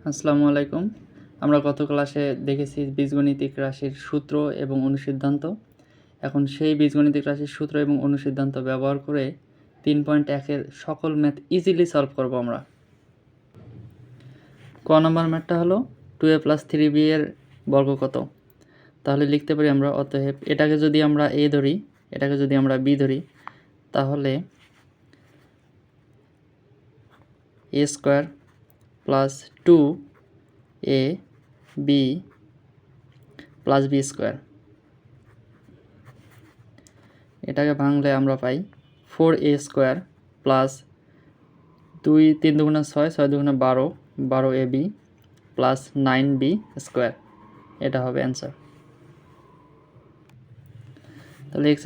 আসসালামু আলাইকুম। আমরা গত ক্লাসে দেখেছি বীজগণিতিক রাশির সূত্র এবং অনুসিদ্ধান্ত। এখন সেই বীজগণিতিক রাশির সূত্র এবং অনুসিদ্ধান্ত ব্যবহার করে 3.1-এর সকল ম্যাথ ইজিলি সলভ করব আমরা। ক নম্বর ম্যাথটা হলো 2a + 3b এর বর্গ কত? তাহলে লিখতে পারি আমরা, অতএব এটাকে যদি আমরা a ধরি, এটাকে যদি আমরা b ধরি, তাহলে a² + 2ab + b²। এটাকে ভাঙলে আমরা পাই 4a² প্লাস 2 3 দুগুণা 6, 6 দুগুণা 12, 12ab প্লাস 9b²। এটা হবে অ্যান্সার। তাহলে x²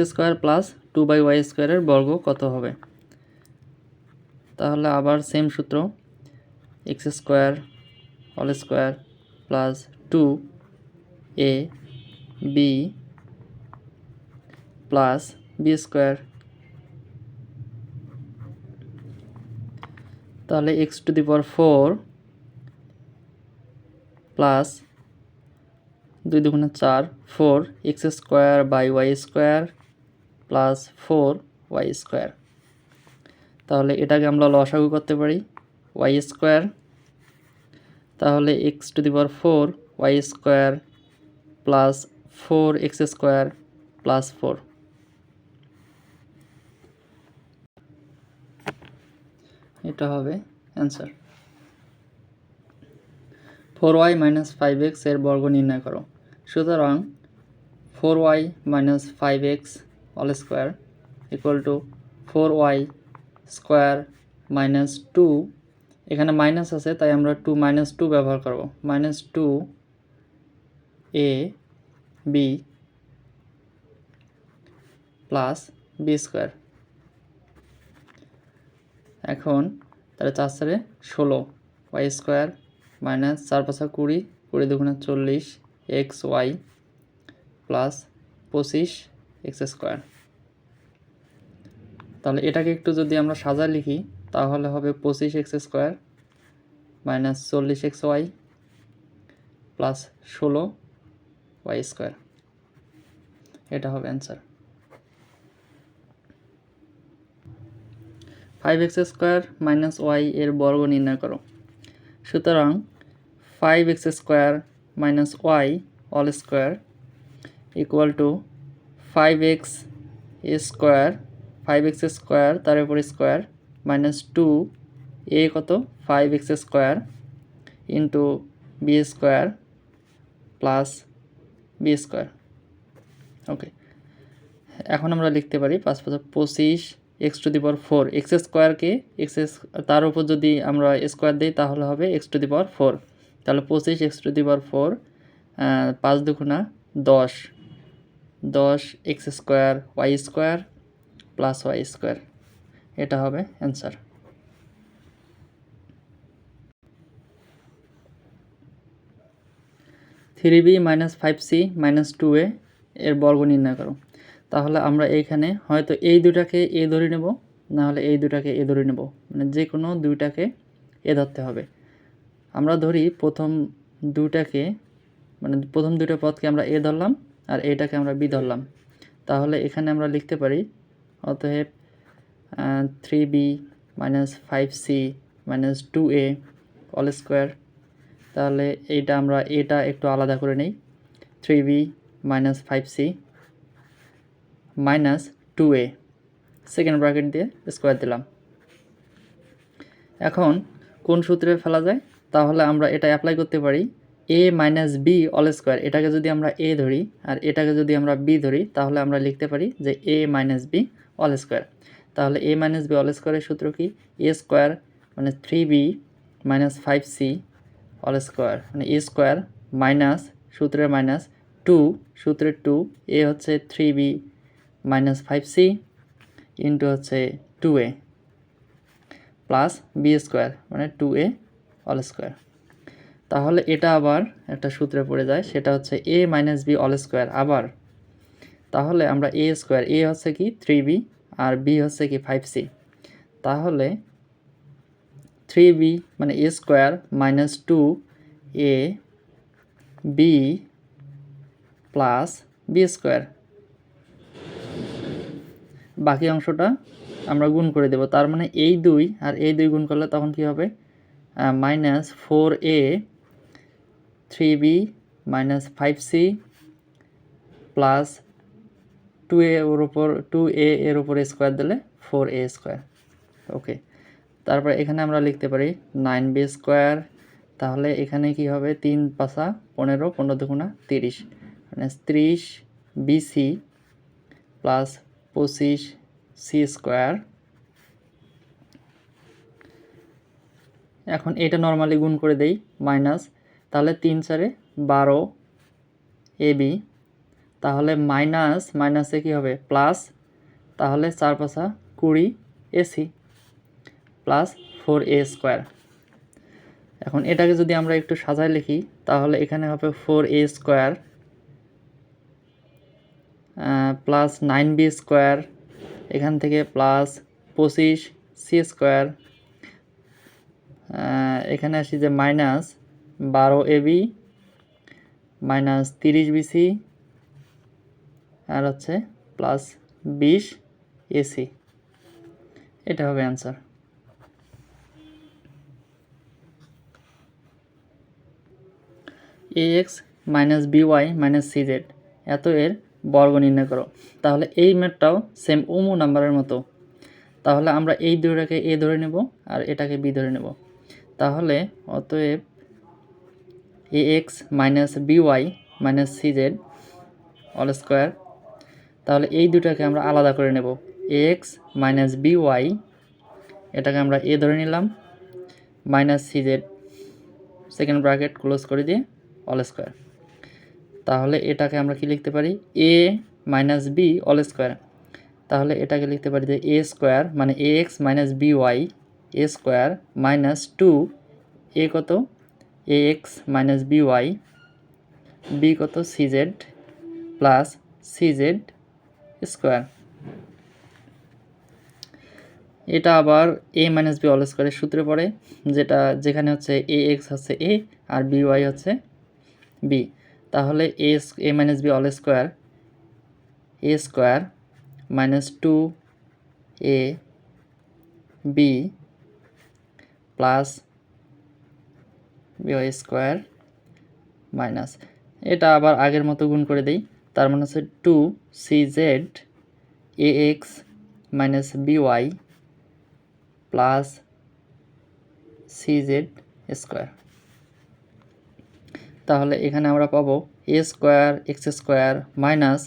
প্লাস 2y² এর বর্গ কত হবে? তাহলে আবার সেম সূত্র, x² whole square plus 2ab plus b²। তাহলে x⁴ প্লাস 2 দুগুণা 4, 4 x² প্লাস 4y²। তাহলে এটাকে আমরা লসাগু করতে পারি y²। তাহলে x⁴ y² plus 4x² plus 4। এটা হবে অ্যান্সার। 4y - 5x এর বর্গ নির্ণয় করো। সুতরাং 4y - 5x whole square equal two 4y² - 2, এখানে মাইনাস আছে তাই আমরা 2 - 2 ব্যবহার করব, -2ab প্লাস b²। এখন তাহলে 4 4 16, y² মাইনাস 4 5 20, 20 দুগুণা 40 xy প্লাস 25 x²। তাহলে এটাকে একটু যদি আমরা সাজায় লিখি তাহলে হবে 25 x² minus 40 xy plus 16 y²। এটা হবে অ্যান্সার। 5x² - y এর বর্গ নির্ণয় করো। সুতরাং 5x² - y whole square equal to 5x² তার উপর স্কোয়ার মাইনাস 2a কত 5x² into b² plus b²। ওকে, এখন আমরা লিখতে পারি 5 5 25 x⁴ x²কে তার উপর যদি আমরা স্কোয়ার দিই তাহলে হবে x⁴। তাহলে 25 x⁴, 5 দুগুণা 10, 10 x² y² প্লাস y²। এটা হবে answer. Three B - 5c - 2a এর বর্গ নির্ণয় করো। তাহলে আমরা এইখানে হয়তো এই দুটাকে এ ধরে নেব, না হলে এই দুটাকে এ ধরে নেব, মানে যে কোনো দুইটাকে এ ধরতে হবে। আমরা ধরি প্রথম দুইটাকে, মানে প্রথম দুটো পদকে আমরা এ ধরলাম আর এইটাকে আমরা বি ধরলাম। তাহলে এখানে আমরা লিখতে পারি অতএব 3b - 5c - 2a whole square. তাহলে এইটা আমরা এটা একটু আলাদা করে নেই, 3b - 5c minus 2a, second bracket দিয়ে স্কোয়ার দিলাম। এখন কোন সূত্রে ফেলা যায়? তাহলে আমরা এটা অ্যাপ্লাই করতে পারি a - b হোল স্কোয়ার। এটাকে যদি আমরা a ধরি আর এটাকে যদি আমরা b ধরি তাহলে আমরা লিখতে পারি যে a - b হোল স্কোয়ার। তাহলে a - b হোল স্কোয়ারের সূত্র কি? a² মানে 3b - 5c হোল স্কোয়ার, মানে a স্কোয়ার মাইনাস সূত্রের মাইনাস 2, সূত্রের 2, a হচ্ছে 3b - 5c ইন্টু হচ্ছে 2a প্লাস b² মানে 2a হোল স্কোয়ার। তাহলে এটা আবার একটা সূত্রে পড়ে যায়, সেটা হচ্ছে a - b হোল স্কোয়ার। আবার তাহলে আমরা a হচ্ছে কি 3b আর b হচ্ছে কি 5c। তাহলে 3b মানে a² - 2 এ বি প্লাস বি স্কোয়ার, বাকি অংশটা আমরা গুণ করে দেব। তার মানে এই 2 আর এই 2 গুণ করলে তখন কি হবে, minus 4a 3b minus 5c plus 2a এর উপর 2a এর উপর স্কোয়ার দিলে 4a স্কোয়ার। ওকে, তারপর এখানে আমরা লিখতে পারি 9b স্কোয়ার। তাহলে এখানে কি হবে, 3 5 15, 15 দুগুণা 30, মানে 30 bc প্লাস 25c স্কোয়ার। এখন এটা নর্মালি গুণ করে দেই, মাইনাস, তাহলে 3 4 12 ab, তাহলে মাইনাস মাইনাসে কি হবে প্লাস, তাহলে 4 5 20 ac প্লাস 4a স্কোয়ার। এখন এটাকে যদি আমরা একটু সাজায় লিখি তাহলে এখানে হবে 4a square plus 9b square, এখান থেকে প্লাস 25c স্কোয়ার, এখানে আসি যে মাইনাস 12ab মাইনাস 30bc আর হচ্ছে প্লাস 20ac। এটা হবে answer. ax minus by minus cz এত এর বর্গ নির্ণয় করো। তাহলে এই ম্যাথটাও সেম উমু নাম্বারের মতো। তাহলে আমরা এই দুটোকে a ধরে নেব আর এটাকে b ধরে নেব। তাহলে অতএব ax minus by minus cz all square. তাহলে এই দুটাকে আমরা আলাদা করে নেব, ax মাইনাস by এটাকে আমরা a ধরে নিলাম, minus cz second bracket close করে দিয়ে অল স্কোয়ার। তাহলে এটাকে আমরা কি লিখতে পারি, a minus b whole square. তাহলে এটাকে লিখতে পারি যে a স্কোয়ার মানে ax minus by a square minus 2 a কত ax মাইনাস by, b কত cz প্লাস cz স্কোয়ার। এটা আবার a মাইনাস b অল স্কোয়ারের সূত্রে পড়ে, যেখানে হচ্ছে ax হচ্ছে a আর by হচ্ছে b। তাহলে a minus b whole square a square minus 2a b plus by square minus, এটা আবার আগের মতো গুণ করে দেই। তার মানে হচ্ছে 2cz ax minus by plus cz square. তাহলে এখানে আমরা পাবো a square x square minus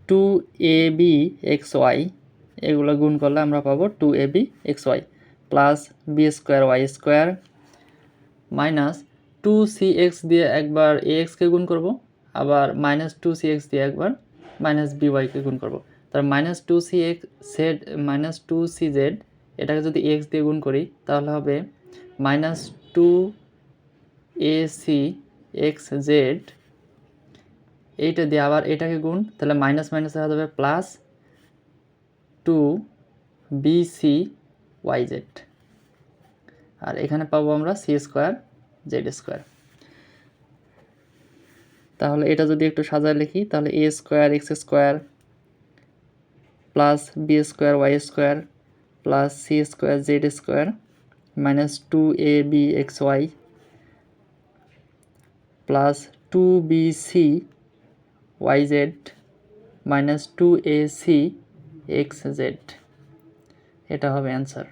2ab xy, এগুলো গুণ করলে আমরা পাবো 2ab xy plus b square y square minus 2cx দিয়ে একবার axকে গুণ করব, আবার মাইনাস 2cx দিয়ে একবার মাইনাস byকে গুণ করব। তার মাইনাস 2cz এটাকে যদি x দিয়ে গুণ করি তাহলে হবে মাইনাস 2ac xz, এইটা দিয়ে আবার এটাকে গুণ, তাহলে মাইনাস মাইনাস হয়ে যাবে প্লাস 2bc yz, আর এখানে পাবো আমরা c স্কোয়ার z স্কোয়ার। তাহলে এটা যদি একটু সাজায় লিখি তাহলে a square x square plus B square y square plus C square z square minus 2ab xy প্লাস 2bc yz minus 2ac xz, এটা হবে অ্যান্সার।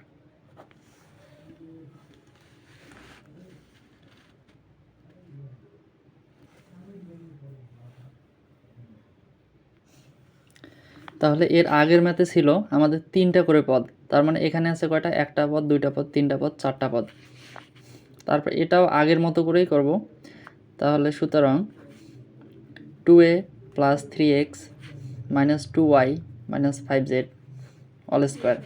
তাহলে এর আগের ম্যাথে ছিল আমাদের 3টা করে পদ, তার মানে এখানে আছে কয়টা, 1টা পদ 2টা পদ 3টা পদ 4টা পদ। তারপর এটাও আগের মতো করেই করব। তাহলে সুতরাং 2a plus 3x minus 2y minus 5z all square.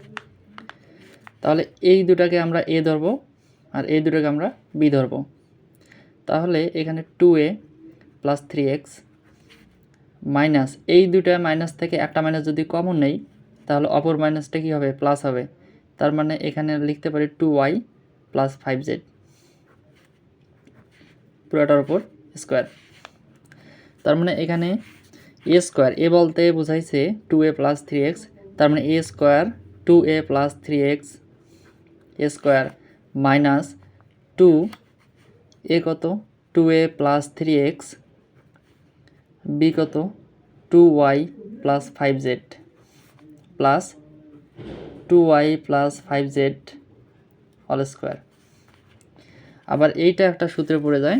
তাহলে এই দুটাকে আমরা a ধরবো আর এই দুটাকে আমরা b ধরবো। তাহলে এখানে 2a প্লাস 3x মাইনাস, এই দুটা মাইনাস থেকে একটা মাইনাস যদি কমন নেই তাহলে অপর মাইনাসটা কী হবে, প্লাস হবে। তার মানে এখানে লিখতে পারি 2y প্লাস 5z পুরোটার উপর স্কোয়ার। তার মানে এখানে এ স্কোয়ার, এ বলতে বোঝাইছে 2a প্লাস 3x, তার মানে এ square 2a plus 3x a square minus 2 a কত 2a প্লাস 3x, বি কত 2y plus 5z plus 2y plus 5z all square. আবার এইটা একটা সূত্রে পড়ে যায়,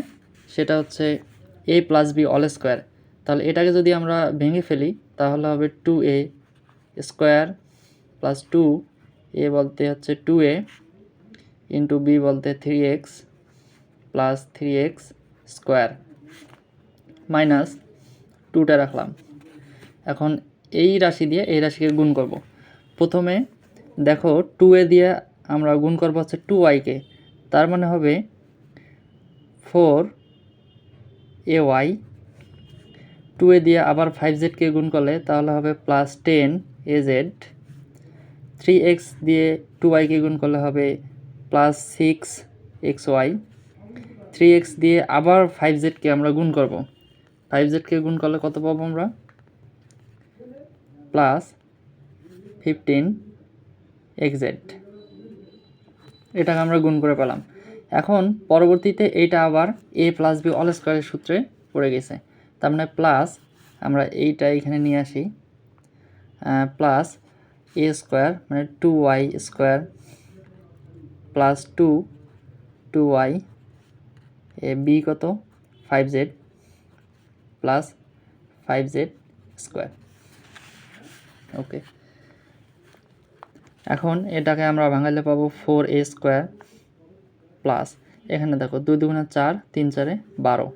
সেটা হচ্ছে a plus B all square. তাহলে এটাকে যদি আমরা ভেঙে ফেলি তাহলে হবে 2a স্কোয়ার প্লাস 2a বলতে হচ্ছে 2a ইন্টু বি বলতে 3x plus 3x square minus 2টা রাখলাম। এখন এই রাশি দিয়ে এই রাশিকে গুণ করব। প্রথমে দেখো 2a দিয়ে আমরা গুণ করবো হচ্ছে 2y-কে, তার মানে হবে 4ay, 2a দিয়ে আবার 5z-কে গুণ করলে তাহলে হবে প্লাস 10az, 3x দিয়ে 2y-কে গুণ করলে হবে প্লাস 6xy, 3x দিয়ে আবার 5z-কে আমরা গুণ করব, 5z-কে গুণ করলে কত পাবো আমরা প্লাস 15xz, এটাকে আমরা গুণ করে পেলাম। এখন পরবর্তীতে এইটা আবার a প্লাস বি অল স্কোয়ারের সূত্রে পড়ে গেছে, তার মানে প্লাস আমরা এইটা এখানে নিয়ে আসি প্লাস a স্কোয়ার মানে 2y square plus 2y A B কত 5z প্লাস 5z স্কোয়ার। ওকে, এখন এটাকে আমরা ভাঙালে পাবো 4a স্কোয়ার প্লাস এখানে দেখো 2 2 4 3 4 12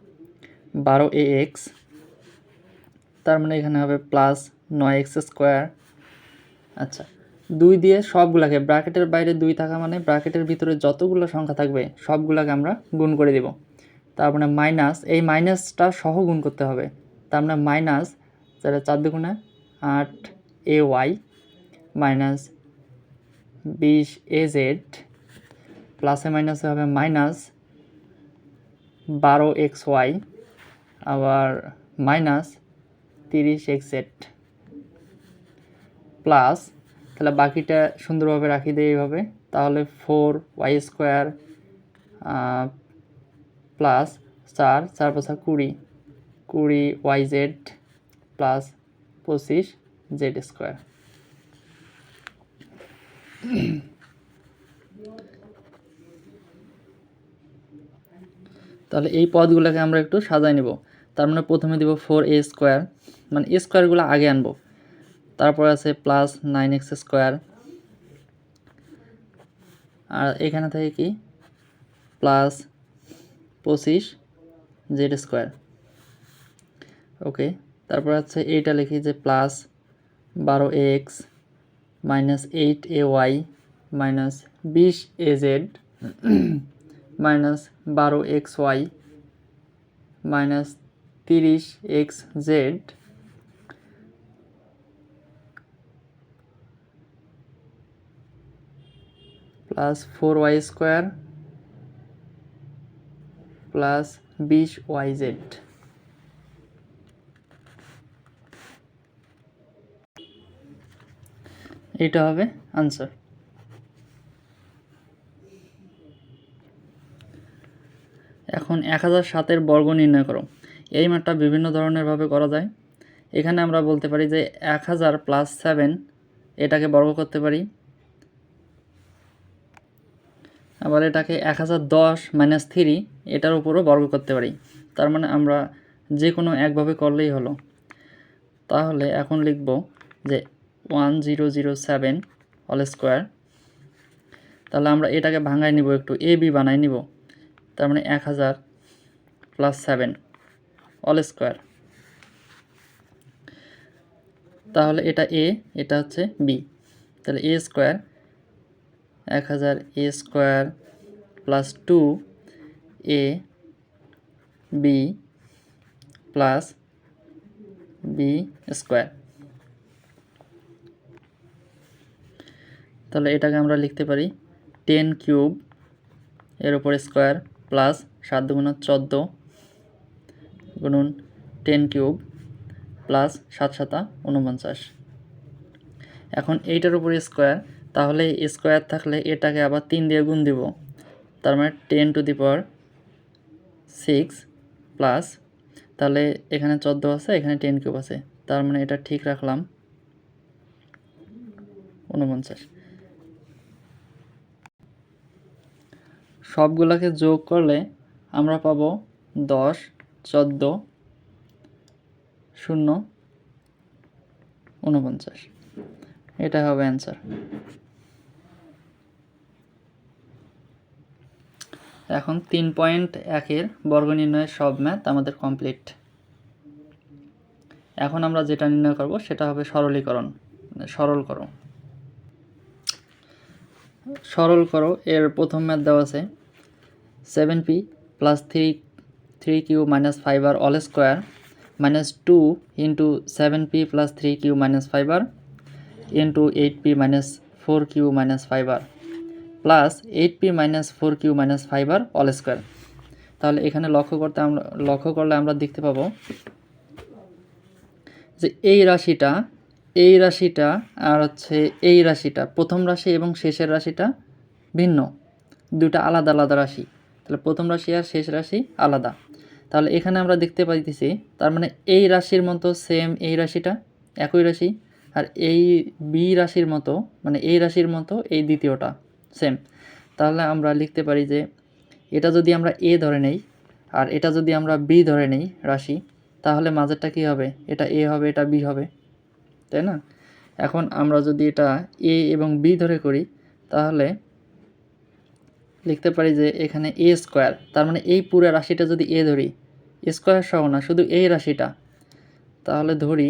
12ax, তার মানে এখানে হবে প্লাস 9x স্কোয়ার। আচ্ছা, 2 দিয়ে সবগুলাকে ব্র্যাকেটের বাইরে 2 থাকা মানে ব্র্যাকেটের ভিতরে যতগুলো সংখ্যা থাকবে সবগুলাকে আমরা গুণ করে দিব। তার মানে মাইনাস, এই মাইনাসটা সহ গুণ করতে হবে, তার মানে মাইনাস 4 2 8ay মাইনাস 20az প্লাসে মাইনাসে হবে মাইনাস 12xy আবার মাইনাস 30xz প্লাস, তাহলে বাকিটা সুন্দরভাবে রাখি দিই এইভাবে, তাহলে 4y square plus 4 4 5 20 20yz plus 25z square. তাহলে এই পদগুলোকে আমরা একটু সাজাই নেব। তার মানে প্রথমে দিব 4a স্কোয়ার, মানে এ স্কোয়ারগুলো আগে আনবো, তারপর আছে প্লাস 9x স্কোয়ার, আর এখানে থেকে কি প্লাস 25z স্কোয়ার। ওকে, তারপর আছে এইটা লিখি যে plus 12ax minus 8ay minus 20az minus 12xy minus 30xz plus 4y square plus 20yz। এটা হবে আনসার। এখন 1007-এর বর্গ নির্ণয় করো। এই মানটা বিভিন্ন ধরনের ভাবে করা যায়। এখানে আমরা বলতে পারি যে 1000 প্লাস 7 এটাকে বর্গ করতে পারি, আবার এটাকে 1010 মাইনাস 3 এটার উপরও বর্গ করতে পারি। তার মানে আমরা যে কোনো একভাবে করলেই হলো। তাহলে এখন লিখব যে 1007 অল স্কোয়ার। তাহলে আমরা এটাকে ভাঙায় নিব, একটু এ বি বানাই নিব। তার মানে 1000 প্লাস 7 অল স্কোয়ার, তাহলে এটা এ, এটা হচ্ছে বি, তাহলে A square 1000 A square plus 2a B plus B square. তাহলে এটাকে আমরা লিখতে পারি 10 কিউব এর উপর স্কোয়ার প্লাস 7 2 14 গুণন 10 কিউব প্লাস 7 7 49। এখন এইটার উপরে স্কোয়ার, তাহলে স্কোয়ার থাকলে এটাকে আবার 3 দিয়ে গুণ দিব, তার মানে 10⁶ প্লাস, তাহলে এখানে 14 আছে, এখানে 10 কিউব আছে, তার মানে এটা ঠিক রাখলাম 49। সবগুলোকে যোগ করলে আমরা পাবো 10 14 0 49। এটা হবে অ্যান্সার। এখন 3.1-এর বর্গ নির্ণয়ের সব ম্যাথ আমাদের কমপ্লিট। এখন আমরা যেটা নির্ণয় করব সেটা হবে সরলীকরণ, সরল করো। এর প্রথম ম্যাথ দেওয়া আছে 7p plus 3q minus 5r all square minus 2 into 7p plus 3q minus 5r into 8p minus 4q minus 5r plus 8p minus 4q minus 5r all square. তাহলে এখানে লক্ষ্য করলে আমরা দেখতে পাবো যে এই রাশিটা আর হচ্ছে এই রাশিটা, প্রথম রাশি এবং শেষের রাশিটা ভিন্ন, দুটা আলাদা আলাদা রাশি। তাহলে প্রথম রাশি আর শেষ রাশি আলাদা। তাহলে এখানে আমরা দেখতে পাইতেছি তার মানে এই রাশির মতো সেম এই রাশিটা একই রাশি, আর এই বি রাশির মতো মানে এই রাশির মতো এই দ্বিতীয়টা সেম। তাহলে আমরা লিখতে পারি যে এটা যদি আমরা এ ধরে নেই আর এটা যদি আমরা বি ধরে নেই রাশি, তাহলে মাঝেরটা কী হবে? এটা এ হবে, এটা বি হবে, তাই না? এখন আমরা যদি এটা এ এবং বি ধরে করি তাহলে লিখতে পারি যে এখানে এ স্কোয়ার, তার মানে এই পুরো রাশিটা যদি এ ধরি, স্কোয়ার সহ না, শুধু এই রাশিটা, তাহলে ধরি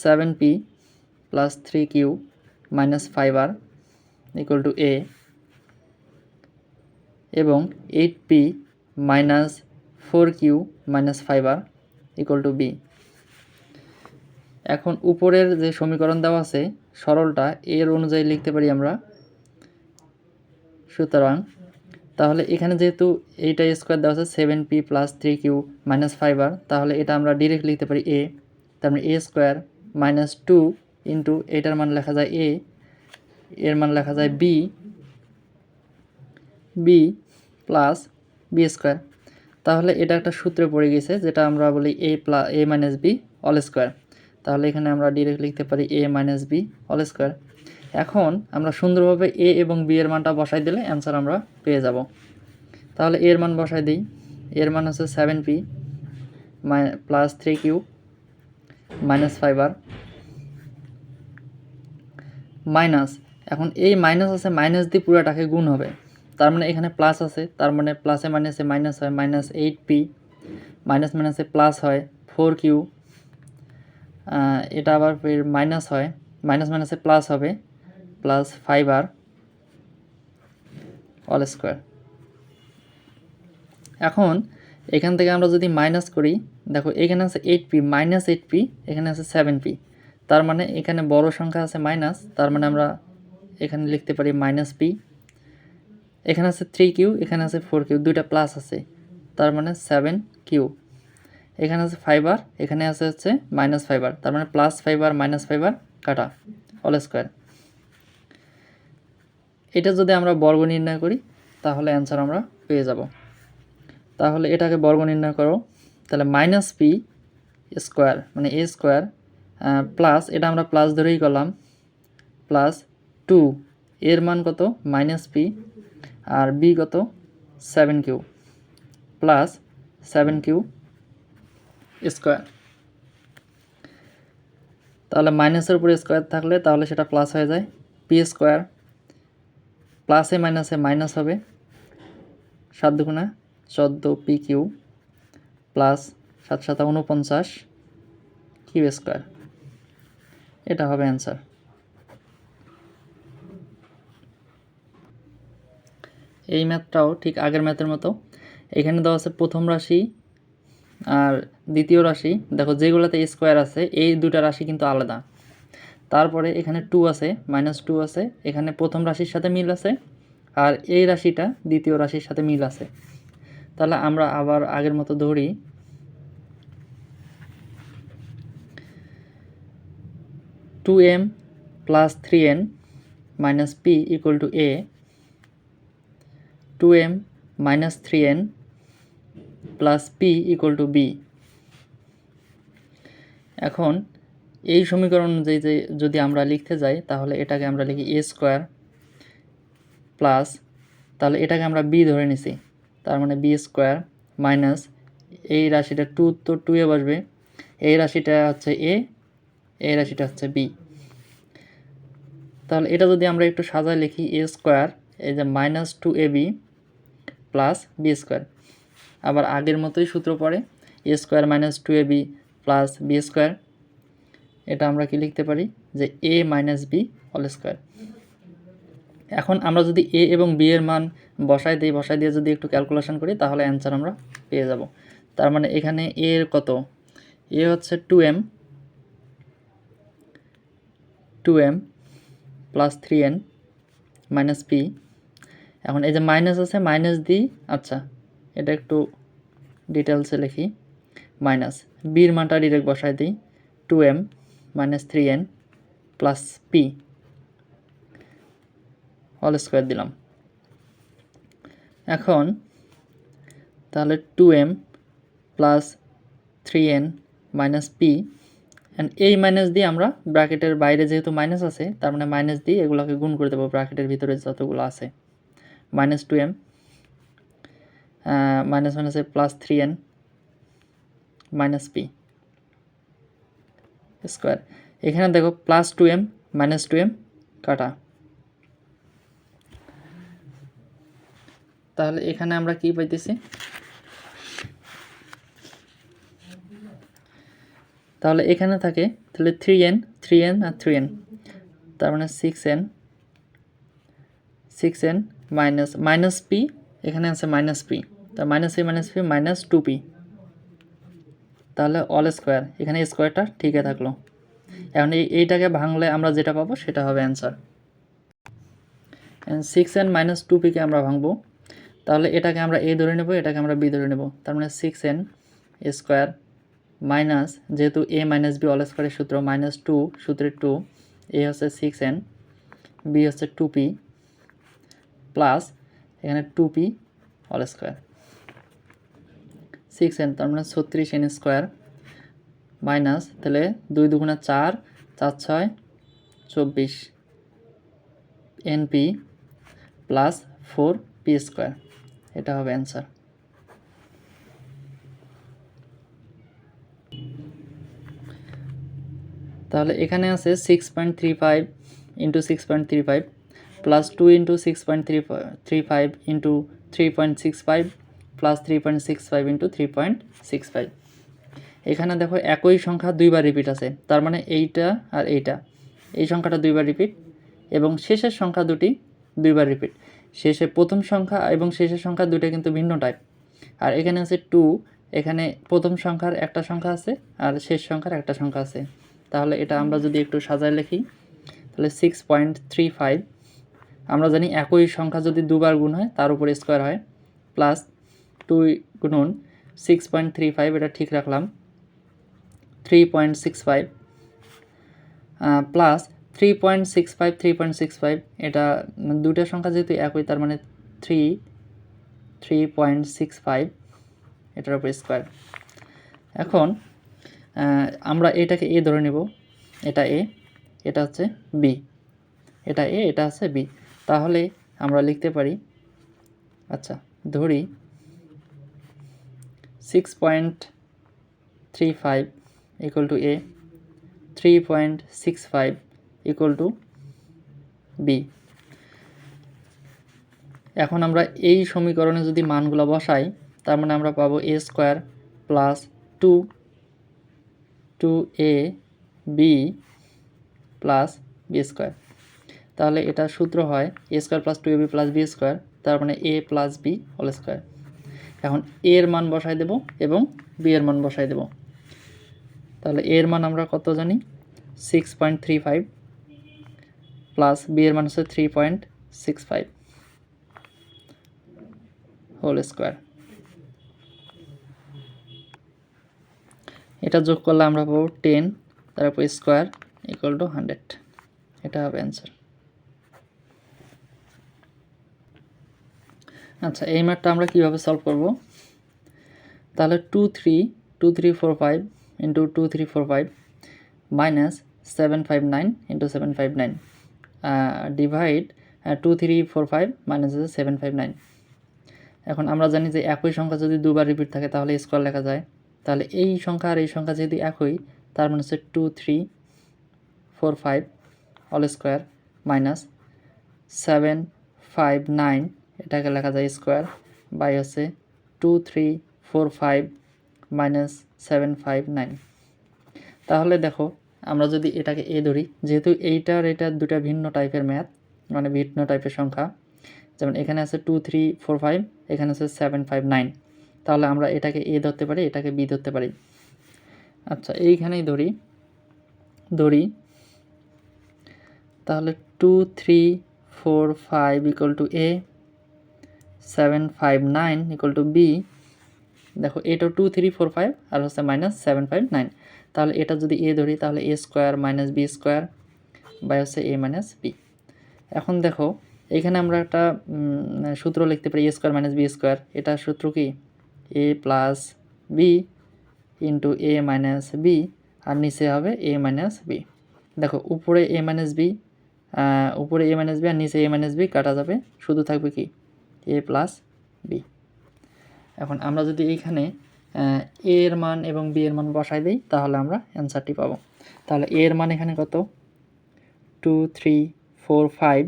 7p plus 3q minus 5r equal to A এবং 8p minus 4q minus 5r equal to B. এখন উপরের যে সমীকরণ দেওয়া আছে সরলটা এর অনুযায়ী লিখতে পারি আমরা। সুতরাং তাহলে এখানে যেহেতু এইটা স্কোয়ার দেওয়া আছে 7p plus 3q minus 5r, তাহলে এটা আমরা ডিরেক্ট লিখতে পারি এ, তার মানে এ স্কোয়ার মাইনাস 2 ইন্টু এটার মান লেখা যায় এ, এর মান লেখা যায় বি প্লাস বি স্কোয়ার। তাহলে এটা একটা সূত্রে পড়ে গেছে যেটা আমরা বলি এ মাইনাস বি অল স্কোয়ার। তাহলে এখানে আমরা ডিরেক্ট লিখতে পারি এ মাইনাস বি অল স্কোয়ার। এখন আমরা সুন্দরভাবে এ এবং বি এর মানটা বসাই দিলে অ্যান্সার আমরা পেয়ে যাব। তাহলে এর মান বসাই দিই, এর মান হচ্ছে 7p plus 3q minus 5r minus, এখন এই মাইনাস আছে, মাইনাস দিয়ে পুরোটাকে গুণ হবে, তার মানে এখানে প্লাস আছে, তার মানে প্লাসে মাইনাসে মাইনাস হয়, মাইনাস 8p মাইনাস মাইনাসে প্লাস হয় 4q, এটা আবার ফের মাইনাস হয়, মাইনাস মাইনাসে প্লাস হবে প্লাস 5r অল স্কোয়ার। এখন এখান থেকে আমরা যদি মাইনাস করি, দেখো এখানে আছে 8p মাইনাস 8p, এখানে আছে 7p, তার মানে এখানে বড় সংখ্যা আছে মাইনাস, তার মানে আমরা এখানে লিখতে পারি মাইনাস p, এখানে আছে 3q, এখানে আছে 4q, দুইটা প্লাস আছে, তার মানে 7q, এখানে আছে 5r, এখানে আছে হচ্ছে মাইনাস 5r, তার মানে প্লাস 5r মাইনাস 5r কাটা অল স্কোয়ার। এটা যদি আমরা বর্গ নির্ণয় করি তাহলে অ্যান্সার আমরা পেয়ে যাব। তাহলে এটাকে বর্গ নির্ণয় করো, তাহলে মাইনাস পি স্কোয়ার মানে এ স্কোয়ার প্লাস, এটা আমরা প্লাস ধরেই করলাম, প্লাস 2 এর মান কত মাইনাস পি আর বি কত 7q প্লাস 7q স্কোয়ার। তাহলে মাইনাসের উপরে স্কোয়ার থাকলে তাহলে সেটা প্লাস হয়ে যায়, পি স্কোয়ার প্লাসে মাইনাসে মাইনাস হবে, 7 দুগুণা 14p Q plus 7 7 49 Q square. এটা হবে অ্যান্সার। এই ম্যাথটাও ঠিক আগের ম্যাথের মতো, এখানে দেওয়া আছে প্রথম রাশি আর দ্বিতীয় রাশি, দেখো যেগুলোতে স্কোয়ার আছে এই দুটা রাশি কিন্তু আলাদা। তারপরে এখানে 2 আছে, -2 আছে, এখানে প্রথম রাশির সাথে মিল আছে, আর এই রাশিটা দ্বিতীয় রাশির সাথে মিল আছে। তাহলে আমরা আবার আগের মতো ধরি 2m plus 3n minus p equal to a, 2m minus 3n plus p equal to b। এখন এই সমীকরণ অনুযায়ী যদি আমরা লিখতে যাই তাহলে এটাকে আমরা লিখি a স্কোয়ার প্লাস, তাহলে এটাকে আমরা b ধরে নিছি, তার মানে b স্কোয়ার মাইনাস এই রাশিটা 2 তো 2 এ বসবে, এই রাশিটা হচ্ছে a, এই রাশিটা হচ্ছে b। তাহলে এটা যদি আমরা একটু সাজায় লিখি a স্কোয়ার, এই যে minus 2ab plus b square, আবার আগের মতোই সূত্র পড়ে a square minus 2ab plus b square. এটা আমরা কি লিখতে পারি যে a minus b whole square. এখন আমরা যদি a এবং b এর মান বসায় দিয়ে যদি একটু ক্যালকুলেশন করি তাহলে অ্যান্সার আমরা পেয়ে যাব। তার মানে এখানে a এর কত, a হচ্ছে 2m plus 3n minus p। এখন এই যে মাইনাস আছে, মাইনাস দিই, আচ্ছা এটা একটু ডিটেলসে লিখি, মাইনাস বির মানটা ডিরেক্ট বসায় দিই, 2m minus 3n plus p whole square দিলাম। এখন তাহলে 2m plus 3n minus p, and এই মাইনাস দিয়ে আমরা ব্র্যাকেটের বাইরে যেহেতু মাইনাস আছে তার মানে মাইনাস দিয়ে এগুলোকে গুণ করে দেবো ব্র্যাকেটের ভিতরে যতগুলো আছে, মাইনাস 2m মাইনাস মাইনাসে plus 3n minus p square. এখানে দেখো প্লাস 2m মাইনাস 2m কাটা, তাহলে এখানে আমরা কি পাইতেছি, তাহলে এখানে থাকে তাহলে 3n আর 3n, তার মানে 6n মাইনাস p, এখানে আছে মাইনাস p, তা মাইনাস p মাইনাস 2p, তাহলে অল স্কোয়ার, এখানে স্কোয়ারটা ঠিকই থাকলো। এখন এইটাকে ভাঙলে আমরা যেটা পাবো সেটা হবে অ্যান্সার। 6n মাইনাস 2pকে আমরা ভাঙবো, তাহলে এটাকে আমরা a ধরে নেব, এটাকে আমরা b ধরে নেব, তার মানে 6n স্কোয়ার মাইনাস, যেহেতু a মাইনাস b অল স্কোয়ারের সূত্র মাইনাস 2 সূত্রের 2, a হচ্ছে 6n, b হচ্ছে 2p প্লাস এখানে 2p অল স্কোয়ার, 6n তার মানে 36n স্কোয়ার মাইনাস, তাহলে 2 দুগুণা 4, 4 6 24 np প্লাস 4p স্কোয়ার, এটা হবে অ্যান্সার। তাহলে এখানে আছে 6.35 into 6.35 plus 2 into 6.35 into 3.65 plus 3.65 into 3.65। এখানে দেখো একই সংখ্যা দুইবার রিপিট আছে, তার মানে এইটা আর এইটা, এই সংখ্যাটা দুইবার রিপিট এবং শেষের সংখ্যা দুটি দুইবার রিপিট। শেষে প্রথম সংখ্যা এবং শেষের সংখ্যা দুটো কিন্তু ভিন্ন টাইপ। আর এখানে আছে 2, এখানে প্রথম সংখ্যার একটা সংখ্যা আছে আর শেষ সংখ্যার একটা সংখ্যা আছে। তাহলে এটা আমরা যদি একটু সাজায় লিখি তাহলে 6.35, আমরা জানি একই সংখ্যা যদি দুবার গুণ হয় তার উপরে স্কোয়ার হয়, প্লাস 2 গুণন 6.35, এটা ঠিক রাখলাম, 3.65 প্লাস 3.65 এটা দুটো সংখ্যা যেহেতু একই তার মানে 3.65 এটার উপর স্কোয়ার। এখন আমরা এটাকে a ধরে নেব, এটা a, এটা হচ্ছে b, এটা a, এটা হচ্ছে b, তাহলে আমরা লিখতে পারি, আচ্ছা ধরি 6.35 equal to a, 3.65 equal to b। এখন আমরা এই সমীকরণে যদি মানগুলো বসাই তার মানে আমরা পাবো a square plus 2ab plus b square, তাহলে এটা সূত্র হয় a square plus 2ab plus b square, তার মানে a plus b whole square. এখন a এর মান বসাই দেব এবং b এর মান বসাই দেব, তাহলে a এর মান আমরা কত জানি 6.35 প্লাস b এর মান হচ্ছে 3.65 হোল স্কোয়ার। এটা যোগ করলে আমরা পাবো 10 তারপর স্কোয়ার ইকুয়াল টু 100। এটা হবে অ্যান্সার। আচ্ছা, এই ম্যাথটা আমরা কীভাবে সলভ করব? তাহলে 2 3 into 2345 minus 759 into 759 divide 2345 minus হচ্ছে 759। এখন আমরা জানি যে একই সংখ্যা যদি দুবার রিপিট থাকে তাহলে স্কোয়ার লেখা যায়। তাহলে এই সংখ্যা আর এই সংখ্যা যদি একই, তার মানে হচ্ছে 2345 অল স্কোয়ার মাইনাস 759, এটাকে লেখা যায় স্কোয়ার, বাই হচ্ছে 2345 মাইনাস 759। তাহলে দেখো, আমরা যদি এটাকে এ ধরি, যেহেতু এইটার এটা দুটা ভিন্ন টাইপের ম্যাথ, মানে ভিন্ন টাইপের সংখ্যা, যেমন এখানে আছে 2345, এখানে আছে 759, তাহলে আমরা এটাকে এ ধরতে পারি, এটাকে বি ধরতে পারি। আচ্ছা, এইখানেই ধরি তাহলে 2345 equal to a, 759 equal to b. দেখো, এটা 2345 আর হচ্ছে মাইনাস 759, তাহলে এটা যদি এ ধরি তাহলে A square minus B square by হচ্ছে এ মাইনাস বি। এখন দেখো, এখানে আমরা একটা সূত্র লিখতে পারি, এ স্কোয়ার মাইনাস বি স্কোয়ার। এটা সূত্র কি? A plus B into A minus B, আর নিচে হবে এ মাইনাস বি। দেখো, উপরে এ মাইনাস বি আর নিচে এ মাইনাস বি কাটা যাবে, শুধু থাকবে কি? A plus B. এখন আমরা যদি এইখানে এ এর মান এবং বি এর মান বসাই দিই তাহলে আমরা অ্যান্সারটি পাবো। তাহলে এ এর মান এখানে কত? 2345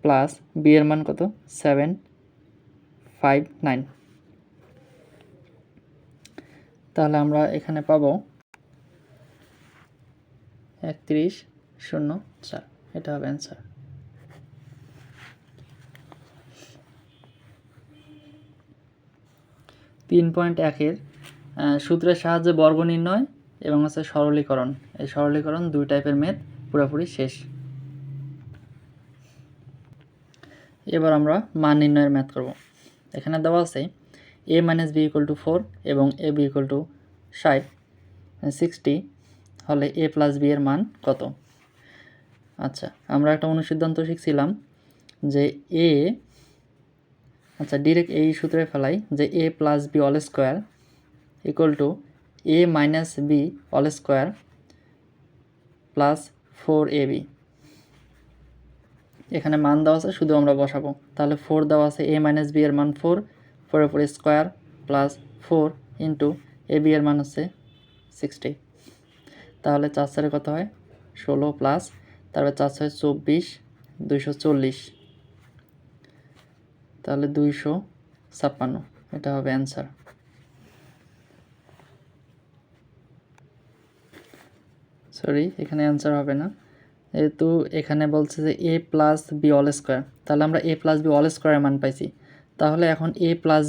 প্লাস বি এর মান কত? 759। তাহলে আমরা এখানে পাবো 3104। এটা হবে অ্যান্সার। তিন 3.1-এর সূত্রের সাহায্যে বর্গ নির্ণয় এবং হচ্ছে সরলীকরণ। এই সরলীকরণ দুই টাইপের ম্যাথ পুরোপুরি শেষ। এবার আমরা মান নির্ণয়ের ম্যাথ করব। এখানে দেওয়া আছে এ মাইনাস বি ইকুয়াল টু 4 এবং এ বি ইকুয়াল টু 60 হলে এ প্লাস বি এর মান কত? আচ্ছা, আমরা একটা অনুসিদ্ধান্ত শিখছিলাম যে ডিরেক্ট এই সূত্রে ফেলাই যে A plus B all square equal to A minus B all square plus 4ab। এখানে মান দেওয়া আছে, শুধু আমরা বসাবো। তাহলে 4 দেওয়া আছে, এ মাইনাস বি এর মান 4, 4 এর পরে square plus 4 into A B এর মান হচ্ছে 60। তাহলে 4 কত হয়? 16 প্লাস তারপরে 4 6 24, 240, তাহলে 256। এটা হবে অ্যান্সার। সরি, এখানে অ্যান্সার হবে না, যেহেতু এখানে বলছে যে A plus B all square. তাহলে আমরা এ প্লাস বি অল স্কোয়ারের মান পাইছি। তাহলে এখন এ প্লাস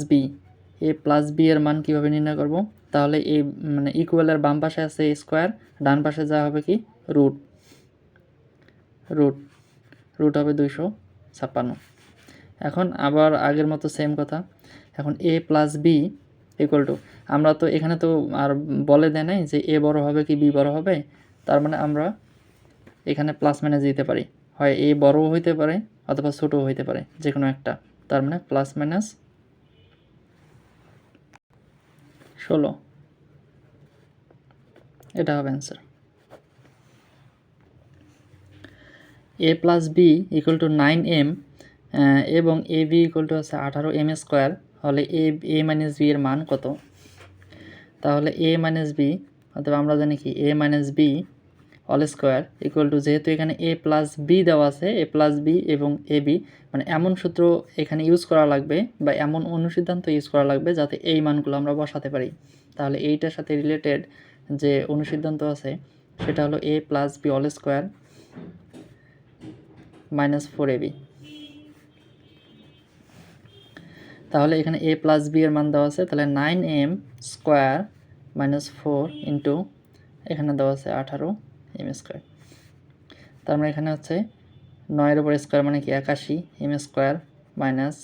বি এর মান কীভাবে নির্ণয় করব? তাহলে এই মানে ইকুয়ালের বাম পাশে আছে স্কোয়ার, ডান পাশে যা হবে কি? রুট হবে 256। এখন আবার আগের মতো সেম কথা। এখন A plus b equal two, আমরা তো এখানে তো আর বলে দেয় নাই যে এ বড় হবে কি বি বড় হবে, তার মানে আমরা এখানে প্লাস মাইনাস দিতে পারি, হয় এ বড়ও হইতে পারে অথবা ছোটও হইতে পারে, যে কোনো একটা। তার মানে প্লাস মাইনাস 16। এটা হবে answer. A plus b equal to 9m এবং এ বি ইকুয়াল টু আছে 18m স্কোয়ার হলে এ মাইনাস বি এর মান কত? তাহলে এ মাইনাস বি অথবা আমরা জানি কি A minus B all square equal to, যেহেতু এখানে এ প্লাস বি দেওয়া আছে, এ প্লাস বি এবং এ বি, মানে এমন সূত্র এখানে ইউজ করা লাগবে বা এমন অনুসিদ্ধান্ত ইউজ করা লাগবে যাতে এই মানগুলো আমরা বসাতে পারি। তাহলে এইটার সাথে রিলেটেড যে অনুসিদ্ধান্ত আছে সেটা হলো A plus B all square minus 4ab। তাহলে এখানে এ প্লাস বি এর মান দেওয়া আছে, তাহলে 9m স্কোয়ার মাইনাস 4 ইন্টু এখানে দেওয়া আছে 18m স্কোয়ার। তার মানে এখানে হচ্ছে 9-এর উপর স্কোয়ার মানে কি 81m স্কোয়ার মাইনাস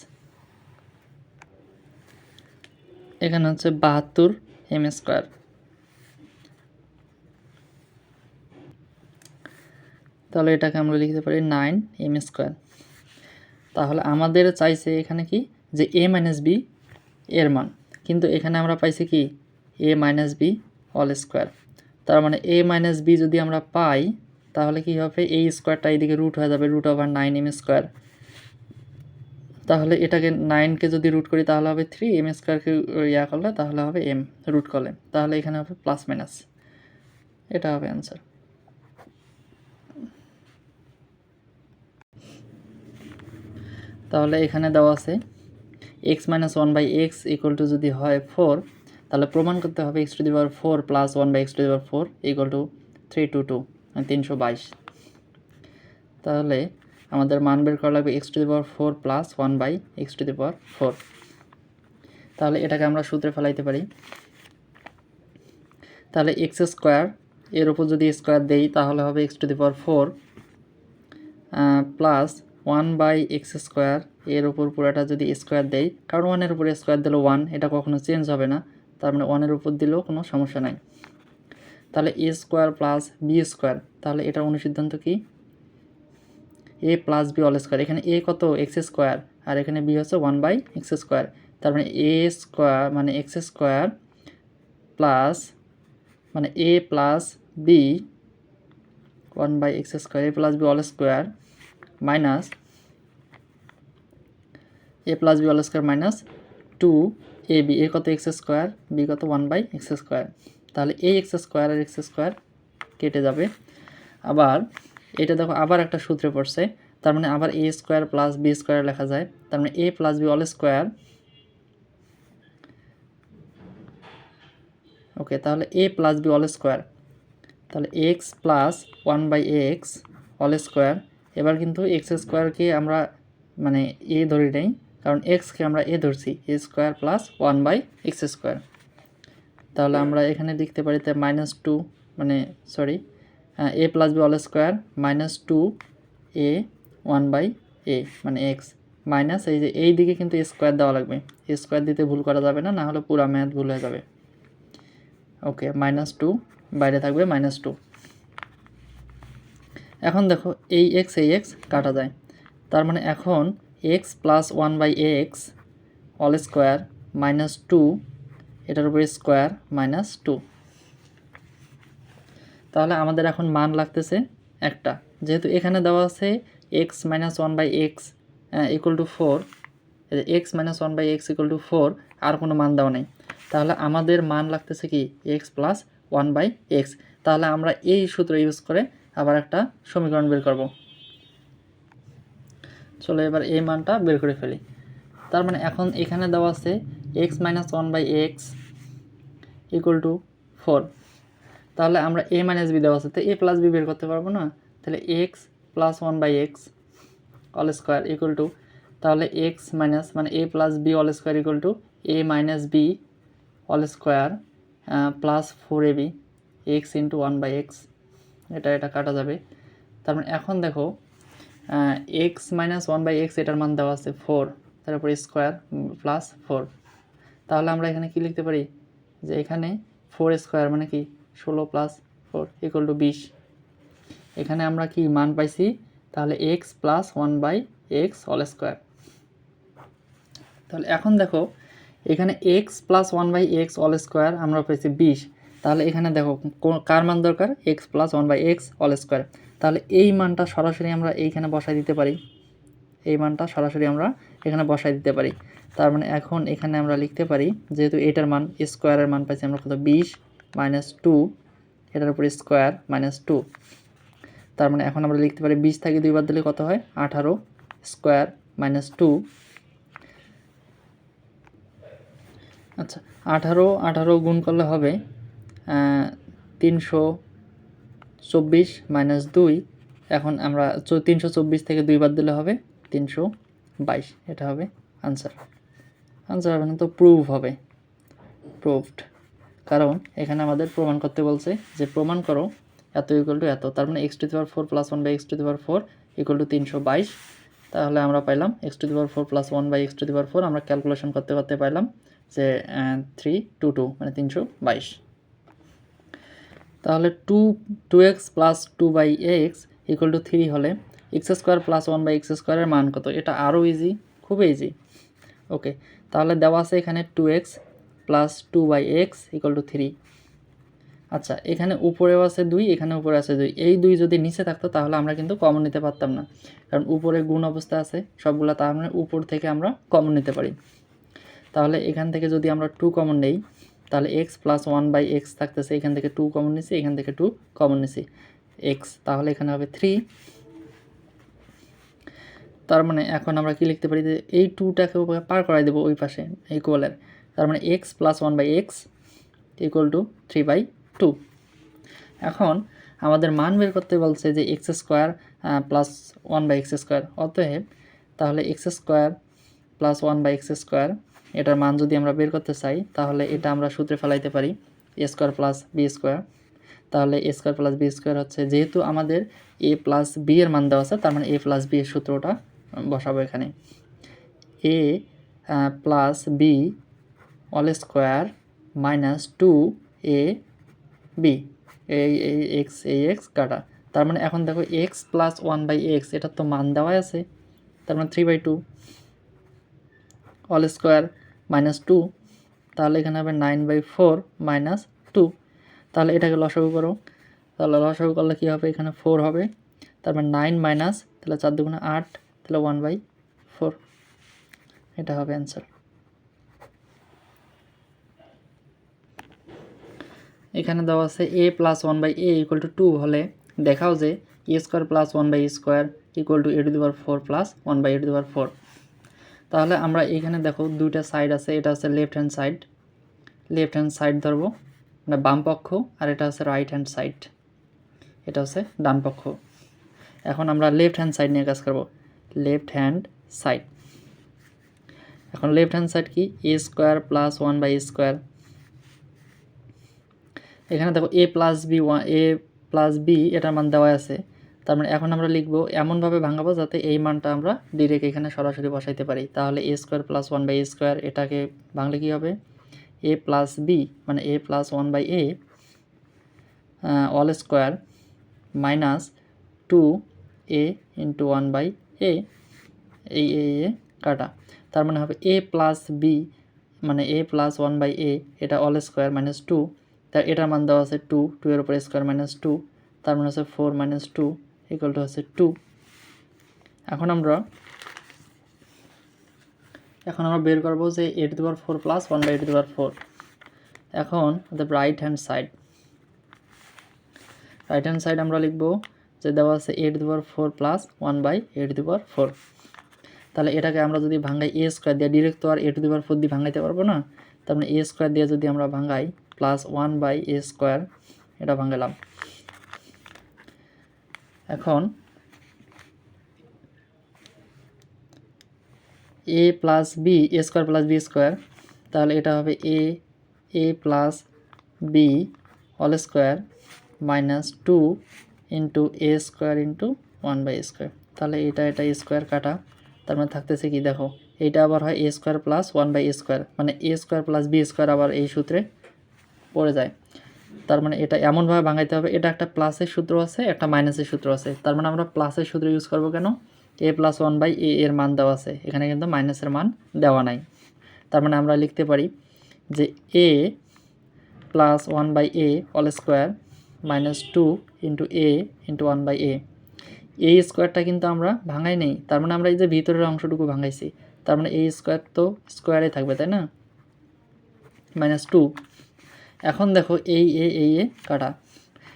এখানে হচ্ছে 72m স্কোয়ার। তাহলে এটাকে আমরা লিখতে পারি 9m²। তাহলে আমাদের চাইছে এখানে কি যে a মাইনাস বি এর মান, কিন্তু এখানে আমরা পাইছি কি a minus B all square. তার মানে a মাইনাস বি যদি আমরা পাই তাহলে কি হবে, এই স্কোয়ারটা এইদিকে রুট হয়ে যাবে, √9m²। তাহলে এটাকে 9কে যদি রুট করি তাহলে হবে 3m²কে ইয়া করলে তাহলে হবে m রুট করলে, তাহলে এখানে হবে প্লাস মাইনাস, এটা হবে অ্যান্সার। তাহলে এখানে দেওয়া আছে x - 1/x = যদি হয় 4, তাহলে প্রমাণ করতে হবে x⁴ প্লাস 1/x⁴ = 322 মানে 322। তাহলে আমাদের মান বের করা লাগবে x⁴ প্লাস 1/x⁴। তাহলে এটাকে আমরা সূত্রে ফেলাইতে পারি। তাহলে x² এর উপর যদি স্কোয়ার দেই তাহলে হবে x⁴ প্লাস 1/x² এর উপর পুরোটা যদি স্কোয়ার দেই, কারণ 1-এর উপরে স্কোয়ার দিলে 1, এটা কখনো চেঞ্জ হবে না, তার মানে 1-এর উপর দিলেও কোনো সমস্যা নাই। তাহলে a² প্লাস b², তাহলে এটার অনুসিদ্ধান্ত কি a plus b whole square. এখানে a কত x² আর এখানে b হচ্ছে 1/x², তার মানে a² মানে x² প্লাস মানে a plus b 1/x², a plus b whole square minus a plus b whole square minus 2ab, a কত x², b কত 1/x²। তাহলে এই x² আর x² কেটে যাবে। আবার এটা দেখো আবার একটা সূত্রে পড়ছে, তার মানে আবার a² প্লাস b² লেখা যায়, তার মানে a plus b whole square. Okay, তাহলে a plus b whole square, তাহলে x plus 1/x whole square. এবার কিন্তু x²কে আমরা মানে a ধরি নেই, কারণ x-কে আমরা a ধরছি, a² প্লাস 1/x²। তাহলে আমরা এখানে লিখতে পারি -2 মানে sorry a plus b whole square minus 2a 1/a মানে x মাইনাস এই যে এই দিকে কিন্তু স্কোয়ার দেওয়া লাগবে, স্কোয়ার দিতে ভুল করা যাবে না, না হলে পুরো ম্যাথ ভুল হয়ে যাবে। ওকে, -2 বাইরে থাকবে -2। এখন দেখো এই x কাটা যায়, তার মানে এখন x plus 1/x whole square minus 2 এটার উপরে স্কোয়ার মাইনাস 2। তাহলে আমাদের এখন মান লাগতেছে একটা, যেহেতু এখানে দেওয়া আছে x - 1/x = 4, x - 1/x = 4, আর কোনো মান দেওয়া নেই, তাহলে আমাদের মান লাগতেছে কি x প্লাস 1/x। তাহলে আমরা এই সূত্র ইউজ করে আবার একটা সমীকরণ বের করব। চলো এবার এই মানটা বের করে ফেলি। তার মানে এখন এখানে দেওয়া আছে x - 1/x = 4, তাহলে আমরা a মাইনাস b দেওয়া আছে, তো a প্লাস b বের করতে পারবো না, তাহলে x plus 1/x whole square = তাহলে x মাইনাস মানে a plus b whole square = a minus b whole square plus 4ab x × 1/x, এটা কাটা যাবে। তার মানে এখন দেখো x - 1/x এটার মান দেওয়া আছে 4, তারপরে স্কোয়ার প্লাস 4, তাহলে আমরা এখানে কি লিখতে পারি যে এখানে 4² মানে কি 16 প্লাস 4 = 20। এখানে আমরা কি মান পাইছি, তাহলে x plus 1/x whole square. তাহলে এখন দেখো এখানে x plus 1/x whole square আমরা পেয়েছি 20, তাহলে এখানে দেখো কার মান দরকার x plus 1/x whole square, তাহলে এই মানটা সরাসরি আমরা এইখানে বসাই দিতে পারি, এই মানটা সরাসরি আমরা এখানে বসাই দিতে পারি। তার মানে এখন এখানে আমরা লিখতে পারি যেহেতু এটার মান স্কোয়ারের মান পাইছি আমরা কত 20 মাইনাস 2 এটার উপরে স্কোয়ার মাইনাস 2, তার মানে এখন আমরা লিখতে পারি 20 থেকে 2 বাদ দিলে কত হয় 18 স্কোয়ার মাইনাস 2। আচ্ছা 18 গুণ করলে হবে 324 মাইনাস 2, এখন আমরা 324 থেকে 2 বাদ দিলে হবে 322, এটা হবে আনসার হবে না তো প্রুভ হবে, প্রুভড, কারণ এখানে আমাদের প্রমাণ করতে বলছে যে প্রমাণ করো এত ইকুয়াল টু এত, তার মানে x⁴ প্লাস 1/x⁴ = 322। তাহলে আমরা পাইলাম x⁴ প্লাস 1/x⁴, আমরা ক্যালকুলেশন করতে করতে পাইলাম যে 322 মানে 322। তাহলে 2x plus 2/x equal to 3 হলে এক্স স্কোয়ার প্লাস 1/x² এর মান কত? এটা আরও ইজি, খুবই ইজি। ওকে, তাহলে দেওয়া আছে এখানে 2x plus 2/x equal to 3। আচ্ছা, এখানে উপরেও আছে 2, এখানে উপরে আছে 2। এই 2 যদি নিচে থাকতো তাহলে আমরা কিন্তু কমন নিতে পারতাম না, কারণ উপরে গুণ অবস্থা আছে সবগুলা, তার মানে উপর থেকে আমরা কমন নিতে পারি। তাহলে এখান থেকে যদি আমরা 2 কমন নেই তাহলে x প্লাস 1/x থাকতেছে, এখান থেকে 2 কমন নিছি, এখান থেকে 2 কমন নিছি x, তাহলে এখানে হবে 3। তার মানে এখন আমরা কি লিখতে পারি যে এই 2টাকে পার করাই দেবো ওই পাশে ইকুয়ালের, তার মানে x plus 1/x equal to 3/2। এখন আমাদের মান বের করতে বলছে যে x² প্লাস 1/x², অতএব তাহলে x² প্লাস 1/x² এটার মান যদি আমরা বের করতে চাই তাহলে এটা আমরা সূত্রে ফেলাইতে পারি a² প্লাস b²। তাহলে a² প্লাস b² হচ্ছে, যেহেতু আমাদের a প্লাস b এর মান দেওয়া আছে তার মানে a প্লাস b এর সূত্রটা বসাবো এখানে, a plus b whole square minus 2ab, এই এক্স এই এক্স কাটা। তার মানে এখন দেখো এক্স প্লাস 1/x এটার তো মান দেওয়াই আছে, তার মানে 3/2 অল স্কোয়ার মাইনাস 2, তাহলে এখানে হবে 9/4 মাইনাস 2। তাহলে এটাকে লসাগু করো, তাহলে লসাগু করলে কী হবে, এখানে 4 হবে, তার মানে 9 মাইনাস, তাহলে 4 দুগুণে 8, তাহলে 1/4, এটা হবে অ্যান্সার। এখানে দেওয়া আছে a plus 1/a equal to 2 হলে দেখাও যে a² plus 1/a² equal to a⁴ plus 1/a⁴। তাহলে আমরা এখানে দেখো দুইটা সাইড আছে, এটা হচ্ছে লেফট হ্যান্ড সাইড ধরবো, মানে বাম পক্ষ, আর এটা হচ্ছে রাইট হ্যান্ড সাইড, এটা হচ্ছে ডান পক্ষ। এখন আমরা লেফট হ্যান্ড সাইড নিয়ে কাজ করব, লেফট হ্যান্ড সাইড। এখন লেফট হ্যান্ড সাইড কি, a² প্লাস 1/a²। এখানে দেখো a প্লাস বি এটার মান দেওয়া আছে, তার মানে এখন আমরা লিখব এমনভাবে ভাঙাবো যাতে এই মানটা আমরা ডিরেক্ট এখানে সরাসরি বসাইতে পারি। তাহলে a² প্লাস 1/a² এটাকে ভাঙলে কী হবে, a প্লাস বি মানে a plus 1/a all square minus 2a into 1/a, এই এ কাটা। তার মানে হবে a প্লাস বি মানে a প্লাস 1/a এটা অল স্কোয়ার মাইনাস 2, তার এটার মান দেওয়া আছে 2, 2 এর উপর স্কোয়ার মাইনাস 2, তার মানে হচ্ছে 4 মাইনাস 2 ইকুয়াল টু হচ্ছে 2। এখন আমরা বের করবো যে a⁴ প্লাস 1/a⁴। এখন রাইট হ্যান্ড সাইড আমরা লিখব যে দেওয়া আছে a⁴ প্লাস 1/a⁴। তাহলে এটাকে আমরা যদি ভাঙাই a² দিয়ে, ডিরেক্ট তো আর a⁴ দিয়ে ভাঙাইতে পারবো না, তার মানে a² দিয়ে যদি আমরা ভাঙাই প্লাস 1/a², এটা ভাঙালাম। এখন a plus B, a² plus b², তাহলে এটা হবে a plus B all square minus 2 into a² into 1/a²। তাহলে এটা স্কোয়ার কাটা, তার মানে থাকতেছে কি দেখো, এইটা আবার হয় a² প্লাস 1/a², মানে a² প্লাস b² আবার এই সূত্রে পড়ে যায়। তার মানে এটা এমনভাবে ভাঙাইতে হবে, এটা একটা প্লাসের সূত্র আছে, একটা মাইনাসের সূত্র আছে, তার মানে আমরা প্লাসের সূত্র ইউজ করবো কেন, a প্লাস 1/a এর মান দেওয়া আছে, এখানে কিন্তু মাইনাসের মান দেওয়া নাই। তার মানে আমরা লিখতে পারি যে a plus 1/a all square minus 2 into a into 1/a, এই স্কোয়ারটা কিন্তু আমরা ভাঙাই নেই, তার মানে আমরা এই যে ভিতরের অংশটুকু ভাঙাইছি, তার মানে এই স্কোয়ার তো স্কোয়ারে থাকবে, তাই না, মাইনাস 2। এখন দেখো এই এ কাটা,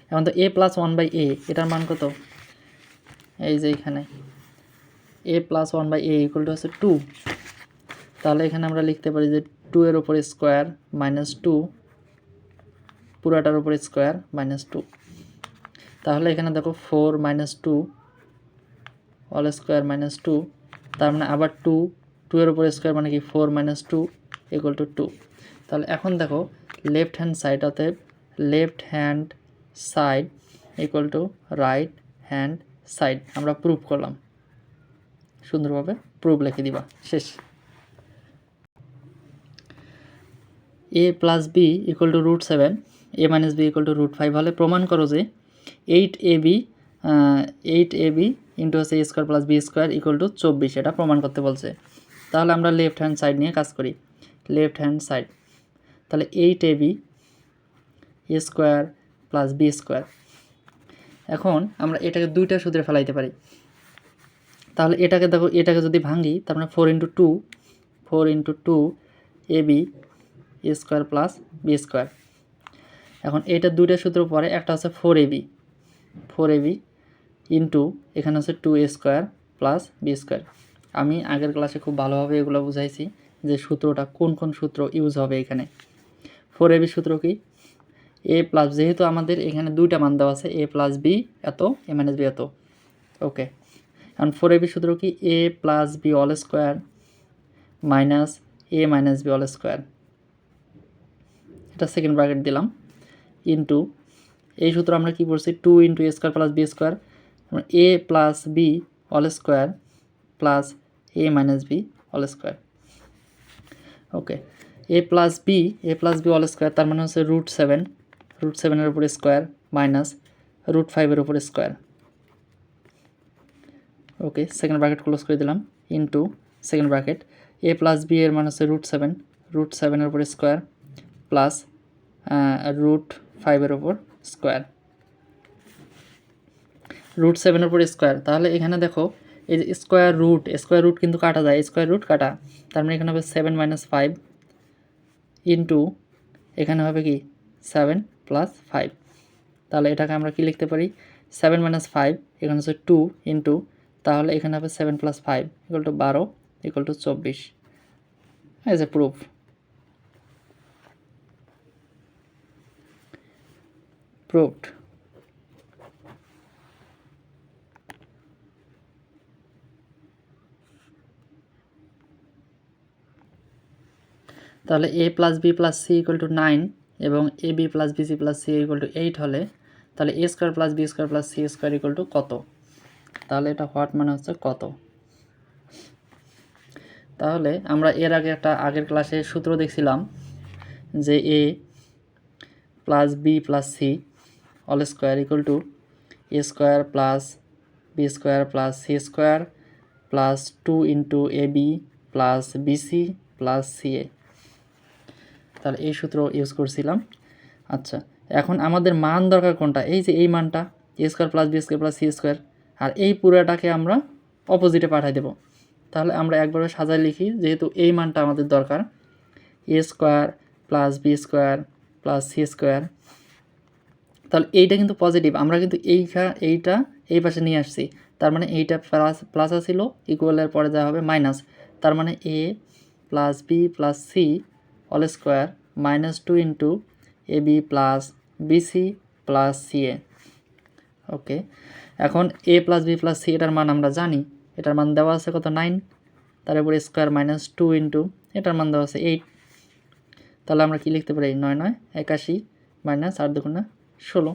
এখন তো a প্লাস 1/a এটার মান কত, এই যে এখানে a plus 1/a equal to হচ্ছে 2, তাহলে এখানে আমরা লিখতে পারি যে 2 এর উপর স্কোয়ার মাইনাস 2, পুরাটার উপর স্কোয়ার মাইনাস 2। তাহলে এখানে দেখো 4 মাইনাস 2 অল স্কোয়ার মাইনাস 2, তার মানে আবার 2 এর উপর স্কোয়ার মানে কি 4 মাইনাস 2 ইকুয়াল টু 2। তাহলে এখন দেখো লেফট হ্যান্ড সাইড, অতএব left hand side equal to right hand side, আমরা প্রুভ করলাম, সুন্দরভাবে প্রুফ লিখে দিবা, শেষ। a plus b equal to √7, a minus b equal to √5 হলে প্রমাণ করো যে 8ab 8ab ইন্টু হচ্ছে a square plus B square equal to 24, এটা প্রমাণ করতে বলছে। তাহলে আমরা লেফট হ্যান্ড সাইড নিয়ে কাজ করি, লেফট হ্যান্ড সাইড। তাহলে 8ab এ স্কোয়ার প্লাস বি স্কোয়ার। এখন আমরা এটাকে দুইটা সূত্রে ফেলাইতে পারি। তাহলে এটাকে দেখো, এটাকে যদি ভাঙি তার মানে 4 ইন্টু টু ab এ স্কোয়ার প্লাস বি স্কোয়ার। এখন এটা দুইটা সূত্র পরে একটা হচ্ছে 4ab ইন্টু এখানে হচ্ছে 2a square plus B square. আমি আগের ক্লাসে খুব ভালোভাবে এগুলো বুঝাইছি যে সূত্রটা কোন কোন সূত্র ইউজ হবে এখানে। 4ab সূত্র কি, এ প্লাস, যেহেতু আমাদের এখানে দুইটা মান দেওয়া আছে এ প্লাস বি এত, এ মাইনাস বি এত, ওকে। এখন 4ab সূত্র কি, A plus B all square minus A minus B all square, এটা সেকেন্ড ব্র্যাকেট দিলাম, ইন্টু এই সূত্র আমরা কি পড়ছি 2 into A square plus B square, A plus B all square plus A minus B all square, okay. A plus B all square তার মানে হচ্ছে √7 উপরে স্কোয়ার মাইনাস √5 উপরে square, okay. Second bracket close করে দিলাম, into second bracket A plus B এর মান হচ্ছে √7 উপরে স্কোয়ার প্লাস √5 উপর স্কোয়ার, √7 উপর স্কোয়ার। তাহলে এখানে দেখো এই যে স্কোয়ার রুট কিন্তু কাটা যায়, স্কোয়ার রুট কাটা, তার মানে এখানে হবে 7 - 5 ইন্টু এখানে হবে কি 7 + 5। তাহলে এটাকে আমরা কি লিখতে পারি, 7 - 5 এখানে হচ্ছে 2 ইন্টু, তাহলে এখানে হবে 7 + 5 = 12 = 24, এজ এ প্রুফ। প্রুফড। তাহলে a plus B plus C equal to 9 এবং A B plus BC plus C equal to 8 হলে তাহলে A square plus B square plus C square equal to কত? তাহলে এটা হোয়াট মানে হচ্ছে কত। তাহলে আমরা এর আগে একটা আগের ক্লাসে সূত্র দেখছিলাম যে A plus B plus C whole square equal to A square plus B square plus C square plus 2 into A B plus BC plus C A. তাহলে এই সূত্র ইউজ করছিলাম। আচ্ছা, এখন আমাদের মান দরকার কোনটা, এই যে এই মানটা A square plus B square plus C square, আর এই পুরোটাকে আমরা অপোজিটে পাঠিয়ে দেব। তাহলে আমরা একবারে সাজায় লিখি, যেহেতু এই মানটা আমাদের দরকার, A square plus B square plus C square. তাহলে এইটা কিন্তু পজিটিভ, আমরা কিন্তু এইটা এই পাশে নিয়ে আসছি, তার মানে এইটা প্লাস আসছিল, ইকুয়ালের পরে যা হবে মাইনাস, তার মানে A plus B plus C whole square -2 into A B plus BC plus C A, okay. এখন A plus B plus C এটার মান আমরা জানি, এটার মান দেওয়া আছে কত 9, তার উপরে স্কোয়ার -2 ইন্টু এটার মান দেওয়া আছে 8। তাহলে আমরা কি লিখতে পারি, 9 9 81 মাইনাস 8 2 16,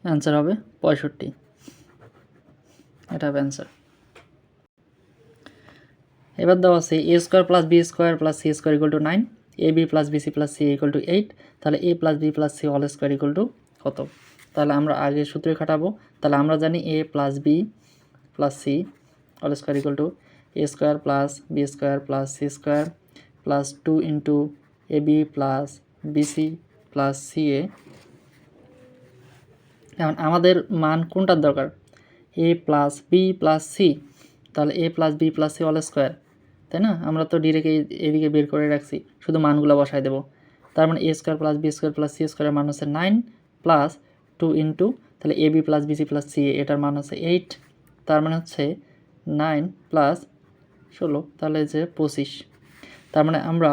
অ্যান্সার হবে 65, এটা হবে অ্যান্সার। এবার দেওয়া আছে A square plus B square plus C square equal to 9, A B plus BC plus C equal to 8, তাহলে A plus B plus C whole square equal to কত? তাহলে আমরা আগে সূত্রে খাটাবো। তাহলে আমরা জানি A plus B plus C whole square equal to A square plus B square plus C square plus 2 into A B plus BC plus C এ। এখন আমাদের মান কোনটার দরকার, A plus B plus C, তাহলে A plus B plus C whole square, তাই না? আমরা তো ডিরেক্ট এদিকে বের করে রাখছি, শুধু মানগুলো বসাই দেবো। তার মানে এ square plus B square plus C স্কোয়ারের মান হচ্ছে 9 প্লাস 2 ইন্টু, তাহলে A B plus BC plus C এটার মান হচ্ছে 8, তার মানে হচ্ছে 9 প্লাস 16, তাহলে যে 25। তার মানে আমরা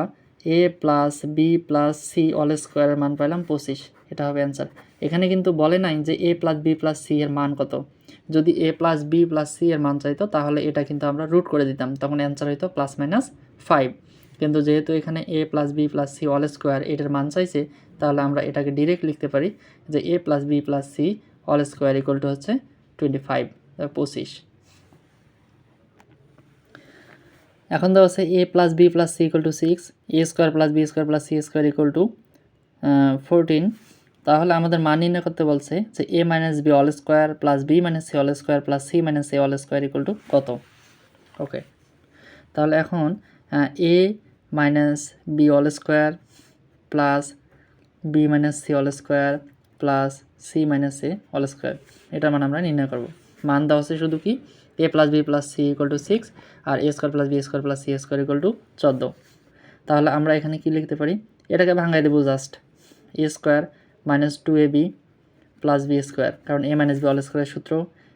A plus B plus C whole স্কোয়ারের মান পাইলাম 25, এটা হবে অ্যান্সার। এখানে কিন্তু বলে নাই যে A plus B plus C এর মান কত। যদি এ প্লাস বি প্লাস সি এর মান চাইতো তাহলে এটা কিন্তু আমরা রুট করে দিতাম, তখন অ্যান্সার হইতো +-5। কিন্তু যেহেতু এখানে A plus B plus C whole square এটার মান চাইছে, তাহলে আমরা এটাকে ডিরেক্ট লিখতে পারি যে A plus B plus C whole square equal to হচ্ছে 25, 25। এখন দেওয়া আছে A plus B plus C equal to 6, A square plus B square plus C square equal to 14, তাহলে আমাদের মান নির্ণয় করতে বলছে যে a minus B all square plus B minus C whole square plus C minus A whole square equal to কত। Okay, তাহলে এখন a minus B all square plus B minus C whole square plus C minus A whole square, এটার মান আমরা নির্ণয় করব। মান দেওয়া হচ্ছে শুধু কি a plus B plus C equal to 6 আর a square plus B square plus C square equal to 14। তাহলে আমরা এখানে কি লিখতে পারি, এটাকে ভাঙাই দেবো just a square minus 2ab plus B square, কারণ a মাইনাস বি অল স্কোয়ারের সূত্র।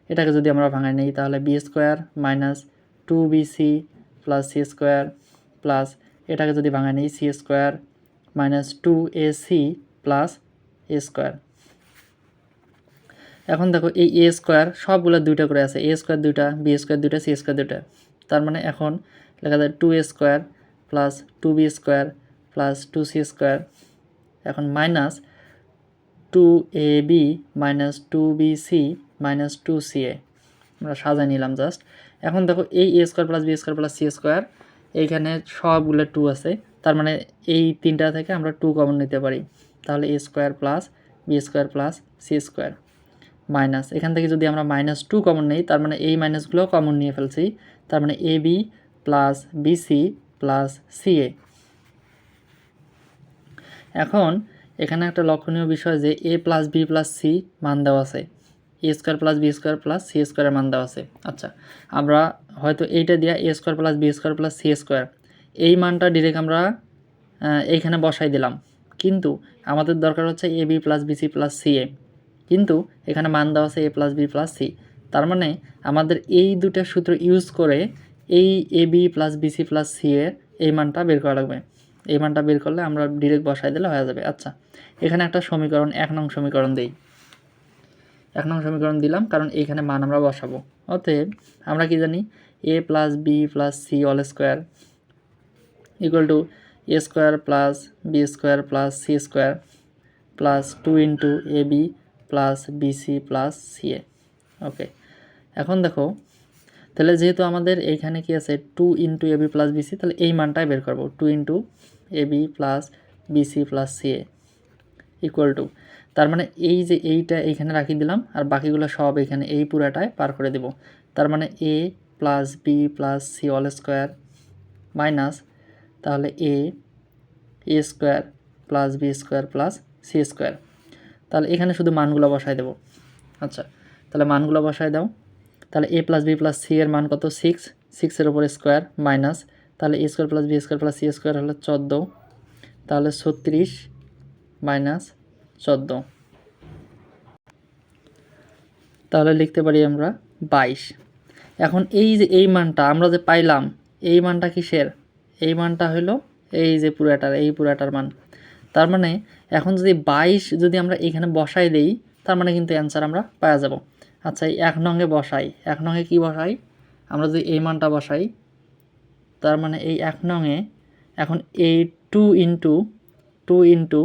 এটাকে যদি আমরা ভাঙাই নিই তাহলে B square minus 2bc plus C square plus এটাকে যদি ভাঙাই নিই C square minus 2ac plus A square. এখন দেখো এই এ স্কোয়ার সবগুলো দুইটা করে আছে, এ স্কোয়ার দুইটা, বি স্কোয়ার দুইটা, সি স্কোয়ার দুইটা। তার মানে এখন লেখা যায় 2a square plus 2b square plus 2c square, এখন minus 2ab minus 2bc minus 2ca, আমরা সাজাই নিলাম জাস্ট। এখন দেখো এই A square plus B square plus C square, এইখানে সবগুলো 2 আছে, তার মানে এই তিনটা থেকে আমরা 2 কমন নিতে পারি। তাহলে A square plus B square plus C square minus, এখান থেকে যদি আমরা মাইনাস 2 কমন নিই তার মানে এই মাইনাসগুলো কমন নিয়ে ফেলছি, তার মানে A B plus BC plus CA. এখন এখানে একটা লক্ষণীয় বিষয় যে A plus B plus C মান দেওয়া আছে, A square plus B square plus C স্কোয়ারের মান দেওয়া আছে। আচ্ছা, আমরা হয়তো এইটা দিয়া A square plus B square plus C square এই মানটা ডিরেক্ট আমরা এইখানে বসাই দিলাম, কিন্তু আমাদের দরকার হচ্ছে A B plus BC plus C A, কিন্তু এখানে মান দেওয়া আছে A plus B plus C. তার মানে আমাদের এই দুটা সূত্র ইউজ করে এই A B plus BC plus C এর এই মানটা বের করা লাগবে। এই মানটা বের করলে আমরা ডিরেক্ট বসাই দিলে হয়ে যাবে। আচ্ছা, এখানে একটা সমীকরণ 1 নং সমীকরণ দেই, 1 নং সমীকরণ দিলাম কারণ এইখানে মান আমরা বসাবো। অতএব আমরা কি জানি A plus B plus C whole square equal to A square plus B square plus C square plus 2 into A B plus BC plus C A. Okay, এখন দেখো তাহলে যেহেতু আমাদের এইখানে কি আছে 2 into A B plus BC, তাহলে এই মানটাই বের করবো 2 into A B plus BC plus C A equal to, তার মানে এই যে এইটা এইখানে রাখি দিলাম আর বাকিগুলো সব এখানে এই পুরাটায় পার করে দেব। তার মানে A plus B plus C whole square minus তাহলে A square plus B square plus C square. তাহলে এখানে শুধু মানগুলো বসাই দেব। আচ্ছা, তাহলে মানগুলো বসাই দাও। তাহলে A plus B plus C এর মান কত 6, 6 এর উপরে স্কোয়ার মাইনাস তাহলে A square plus B square plus C square হলো 14, তাহলে 36 মাইনাস 14, তাহলে লিখতে পারি আমরা 22। এখন এই যে এই মানটা আমরা যে পাইলাম এই মানটা কিসের, এই মানটা হলো এই যে পুরাটার মান। তার মানে এখন যদি 22 যদি আমরা এখানে বসাই দেই তার মানে কিন্তু অ্যান্সার আমরা পাওয়া যাব। আচ্ছা, এই 1 নংয়ে বসাই, 1 নংয়ে কী বসাই, আমরা যদি এই মানটা বসাই তার মানে এই 1 নংয়ে এখন এই 2 ইন্টু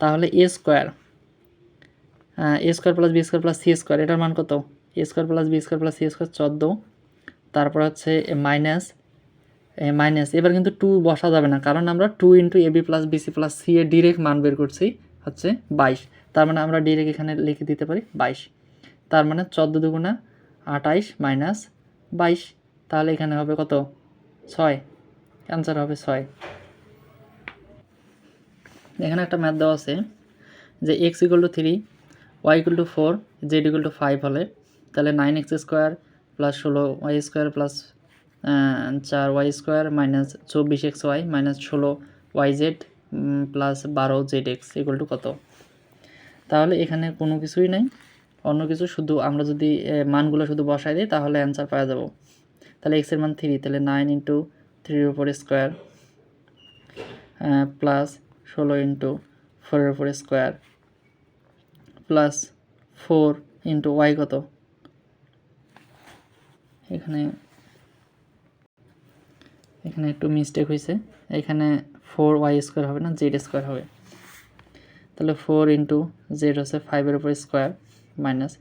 তাহলে A square plus B square plus C square, এটার মান কত A square plus B square plus C square 14, তারপর হচ্ছে মাইনাস এবার কিন্তু 2 বসা যাবে না কারণ আমরা 2 into A B plus BC plus C এর ডিরেক্ট মান বের করছি হচ্ছে 22, তার মানে আমরা ডিরেক্ট এখানে লিখে দিতে পারি 22। তার মানে 14 দুগুণা 28 মাইনাস 22, তাহলে এখানে হবে কত 6, অ্যান্সার হবে 6। এখানে একটা ম্যাথ দেওয়া আছে যে X equal to 3 Y equal to 4 Z equal to 5 হলে তাহলে 9x square plus 16y square plus 4y square minus 24xy minus 16yz plus 12zx equal to কত। তাহলে এখানে কোনো কিছুই নাই, অন্য কিছু, শুধু আমরা যদি মানগুলো শুধু বসাই দিই তাহলে অ্যান্সার পাওয়া যাব। তাহলে এক্সের মান 3, তাহলে 9 ইন্টু 3 এর উপর স্কোয়ার প্লাস 16 ইন্টু 4 এর উপর স্কোয়ার প্লাস 4 ইন্টু ওয়াই কত, এখানে একটু মিস্টেক হয়েছে, এখানে 4y স্কোয়ার হবে না জেড স্কোয়ার হবে। তাহলে 4 ইন্টু জেড হচ্ছে 5 এর উপর স্কোয়ার মাইনাস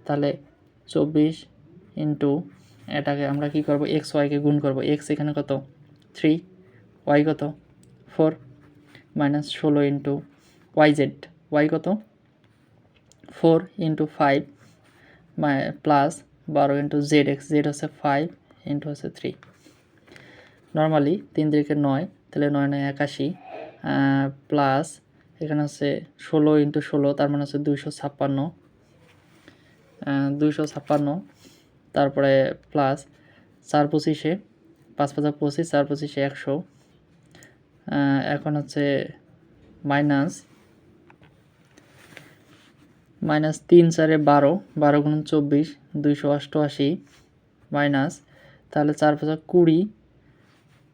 তাহলে 24 ইন্টু এটাকে আমরা কি করব এক্স ওয়াইকে গুণ করব, এক্স এখানে কত 3 ওয়াই কত 4 মাইনাস 16 ইন্টু ওয়াই কত 4 into 5 plus 12 into Z x, Z হচ্ছে 5 ইন্টু হচ্ছে 3। নর্মালি 3 3 9, তাহলে 9 9 81 প্লাস এখানে হচ্ছে 16 ইন্টু 16, তার মানে হচ্ছে 256, 256, তারপরে প্লাস 4 25, 5 5 25, 4 25 100, এখন হচ্ছে মাইনাস 3 4 12, 12 গুণ 24, 288 মাইনাস, তাহলে 4 5 20,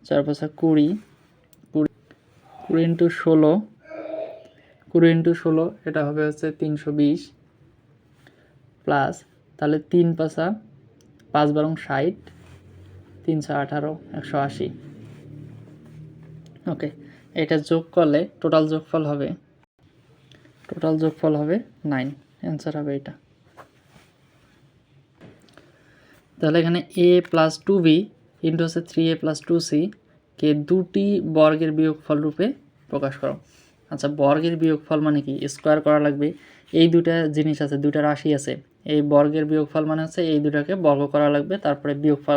4 5 20, 20 ইন্টু 16, 20 ইন্টু 16 এটা হবে হচ্ছে 320 প্লাস, তাহলে 3 5 5 12 60, 318 180। ওকে, এটা যোগ করলে টোটাল যোগফল হবে 9, অ্যান্সার হবে এটা। তাহলে এখানে a প্লাস 2b ইন্টু হচ্ছে 3a প্লাস 2c কে দুটি বর্গের বিয়োগফল রূপে প্রকাশ করো। আচ্ছা, বর্গের বিয়োগফল মানে কি? স্কোয়ার করা লাগবে। এই দুটা জিনিস আছে, দুটা রাশি আছে, এই বর্গের বিয়োগফল মানে হচ্ছে এই দুটাকে বর্গ করা লাগবে, তারপরে বিয়োগফল